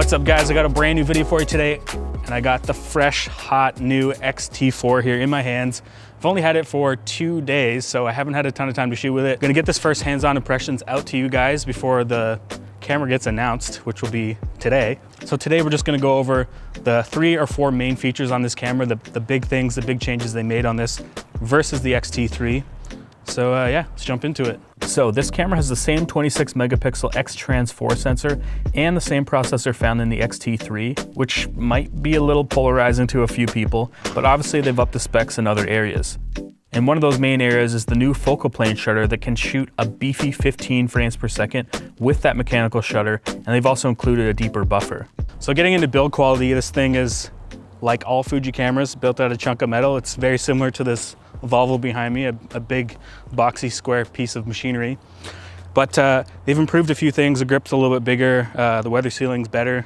What's up guys, I got a brand new video for you today and I got the fresh, hot, new X-T4 here in my hands. I've only had it for 2 days, so I haven't had a ton of time to shoot with it. I'm gonna get this first hands-on impressions out to you guys before the camera gets announced, which will be today. So today we're just gonna go over the 3 or 4 main features on this camera, the big things, the big changes they made on this versus the X-T3. So yeah, let's jump into it. So this camera has the same 26 megapixel X-Trans4 sensor and the same processor found in the X-T3, which might be a little polarizing to a few people, but obviously they've upped the specs in other areas. And one of those main areas is the new focal plane shutter that can shoot a beefy 15 frames per second with that mechanical shutter, and they've also included a deeper buffer. So getting into build quality, this thing is like all Fuji cameras, built out of a chunk of metal. It's very similar to this Volvo behind me, a big boxy square piece of machinery. But they've improved a few things. The grip's a little bit bigger, the weather sealing's better.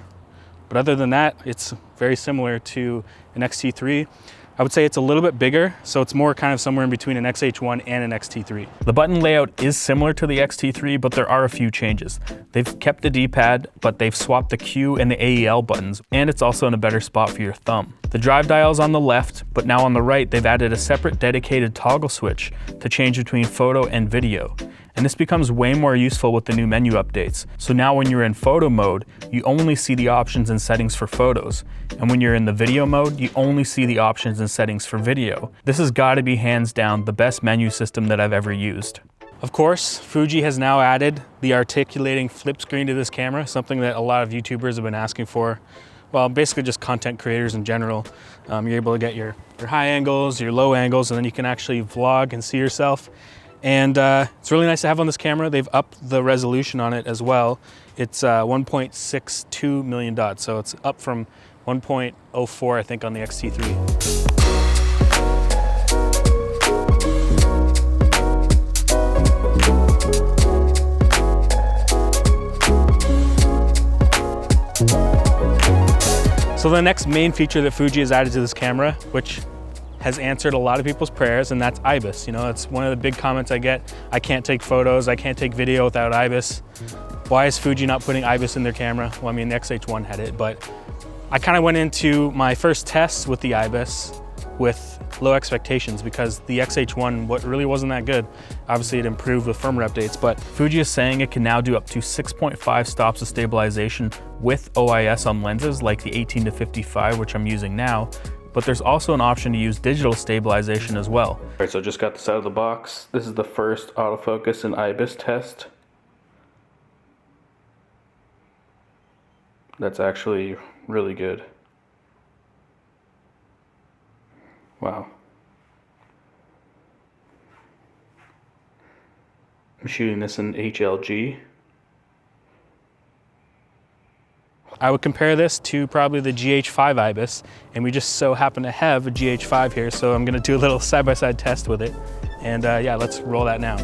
But other than that, it's very similar to an X-T3. I would say it's a little bit bigger, so it's more kind of somewhere in between an X-H1 and an X-T3. The button layout is similar to the X-T3, but there are a few changes. They've kept the D-pad, but they've swapped the Q and the AEL buttons, and it's also in a better spot for your thumb. The drive dial's on the left, but now on the right, they've added a separate dedicated toggle switch to change between photo and video. And this becomes way more useful with the new menu updates. So now when you're in photo mode, you only see the options and settings for photos. And when you're in the video mode, you only see the options and settings for video. This has got to be hands down the best menu system that I've ever used. Of course, Fuji has now added the articulating flip screen to this camera, something that a lot of YouTubers have been asking for. Well, basically just content creators in general. You're able to get your high angles, your low angles, and then you can actually vlog and see yourself. And it's really nice to have on this camera. They've upped the resolution on it as well. It's 1.62 million dots, so it's up from 1.04, I think, on the X-T3. So the next main feature that Fuji has added to this camera, which has answered a lot of people's prayers, and that's IBIS. You know, it's one of the big comments I get. I can't take photos, I can't take video without IBIS. Why is Fuji not putting IBIS in their camera? Well, I mean, the X-H1 had it, but I kind of went into my first tests with the IBIS with low expectations because the X-H1 really wasn't that good. Obviously it improved with firmware updates, but Fuji is saying it can now do up to 6.5 stops of stabilization with OIS on lenses like the 18-55, which I'm using now. But there's also an option to use digital stabilization as well. All right, so I just got this out of the box. This is the first autofocus and IBIS test. That's actually really good. Wow. I'm shooting this in HLG. I would compare this to probably the GH5 IBIS, and we just so happen to have a GH5 here, so I'm gonna do a little side-by-side test with it. And yeah, let's roll that now.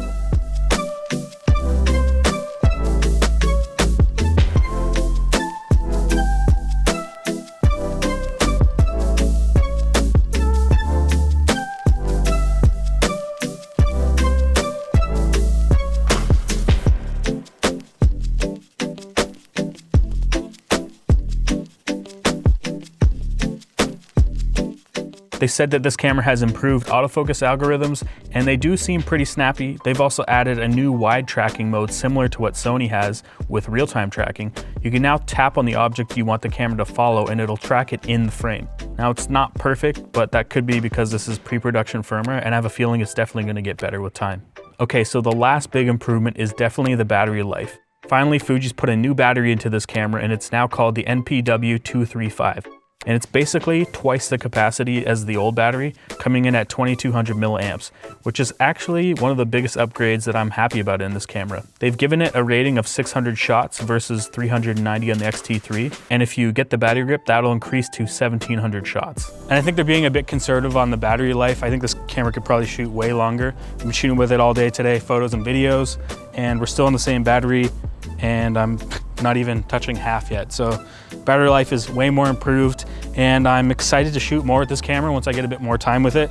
They said that this camera has improved autofocus algorithms, and they do seem pretty snappy. They've also added a new wide tracking mode similar to what Sony has with real-time tracking. You can now tap on the object you want the camera to follow and it'll track it in the frame. Now it's not perfect, but that could be because this is pre-production firmware, and I have a feeling it's definitely gonna get better with time. Okay, so the last big improvement is definitely the battery life. Finally, Fuji's put a new battery into this camera, and it's now called the NPW235. And it's basically twice the capacity as the old battery, coming in at 2200 milliamps, which is actually one of the biggest upgrades that I'm happy about in this camera. They've given it a rating of 600 shots versus 390 on the X-T3, and if you get the battery grip, that'll increase to 1700 shots. And I think they're being a bit conservative on the battery life. I think this camera could probably shoot way longer. I've been shooting with it all day today, photos and videos, and we're still on the same battery, and I'm not even touching half yet. So battery life is way more improved, and I'm excited to shoot more with this camera once I get a bit more time with it.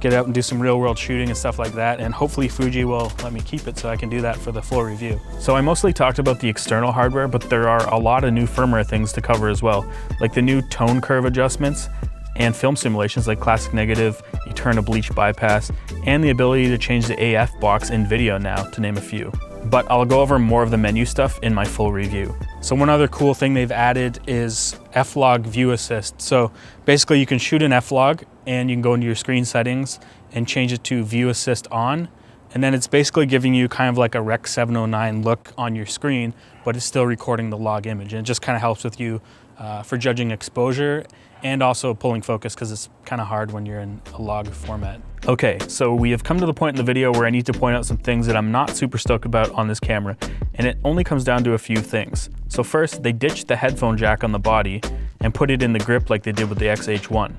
get out and do some real world shooting and stuff like that. And hopefully Fuji will let me keep it so I can do that for the full review. So I mostly talked about the external hardware, but there are a lot of new firmware things to cover as well, like the new tone curve adjustments and film simulations like classic negative, you turn a bleach bypass, and the ability to change the AF box in video now, to name a few. But I'll go over more of the menu stuff in my full review. So one other cool thing they've added is F-Log View Assist. So basically you can shoot an F-Log and you can go into your screen settings and change it to View Assist on. And then it's basically giving you kind of like a Rec 709 look on your screen, but it's still recording the log image. And it just kind of helps with you for judging exposure and also pulling focus, because it's kind of hard when you're in a log format. Okay, so we have come to the point in the video where I need to point out some things that I'm not super stoked about on this camera, and it only comes down to a few things. So first, they ditched the headphone jack on the body and put it in the grip like they did with the XH1.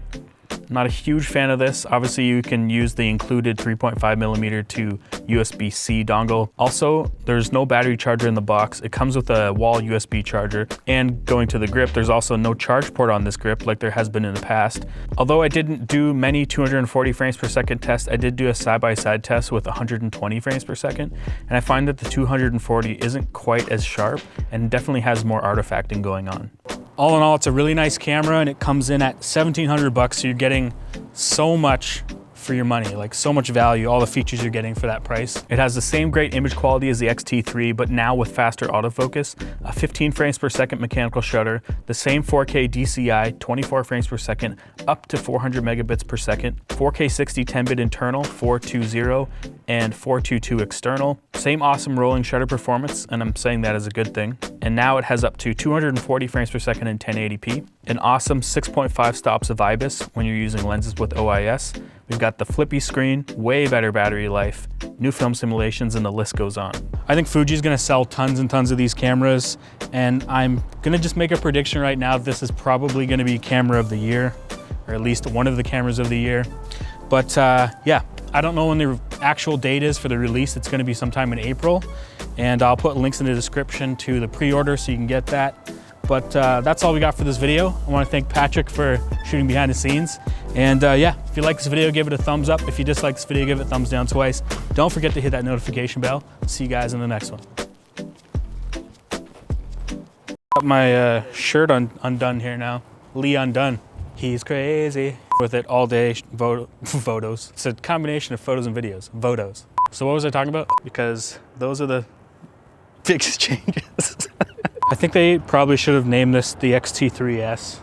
Not a huge fan of this. Obviously you can use the included 3.5mm to USB-C dongle. Also, there's no battery charger in the box. It comes with a wall USB charger, and going to the grip, there's also no charge port on this grip like there has been in the past. Although I didn't do many 240 frames per second tests, I did do a side-by-side test with 120 frames per second, and I find that the 240 isn't quite as sharp and definitely has more artifacting going on. All in all, it's a really nice camera, and it comes in at 1,700 bucks, so you're getting so much for your money, like so much value, all the features you're getting for that price. It has the same great image quality as the X-T3, but now with faster autofocus, a 15 frames per second mechanical shutter, the same 4K DCI, 24 frames per second, up to 400 megabits per second, 4K 60 10-bit internal, 420, and 422 external. Same awesome rolling shutter performance, and I'm saying that as a good thing. And now it has up to 240 frames per second in 1080p, an awesome 6.5 stops of IBIS when you're using lenses with OIS. We've got the flippy screen, way better battery life, new film simulations, and the list goes on. I think Fuji's gonna sell tons and tons of these cameras, and I'm gonna just make a prediction right now that this is probably gonna be camera of the year, or at least one of the cameras of the year. But yeah, I don't know when the actual date is for the release. It's gonna be sometime in April, and I'll put links in the description to the pre-order so you can get that. But that's all we got for this video. I wanna thank Patrick for shooting behind the scenes. And yeah, if you like this video, give it a thumbs up. If you dislike this video, give it a thumbs down twice. Don't forget to hit that notification bell. See you guys in the next one. Got my shirt undone here now. Lee Undone. He's crazy. With it all day, photos. It's a combination of photos and videos, photos. So what was I talking about? Because those are the biggest changes. I think they probably should have named this the X-T3S.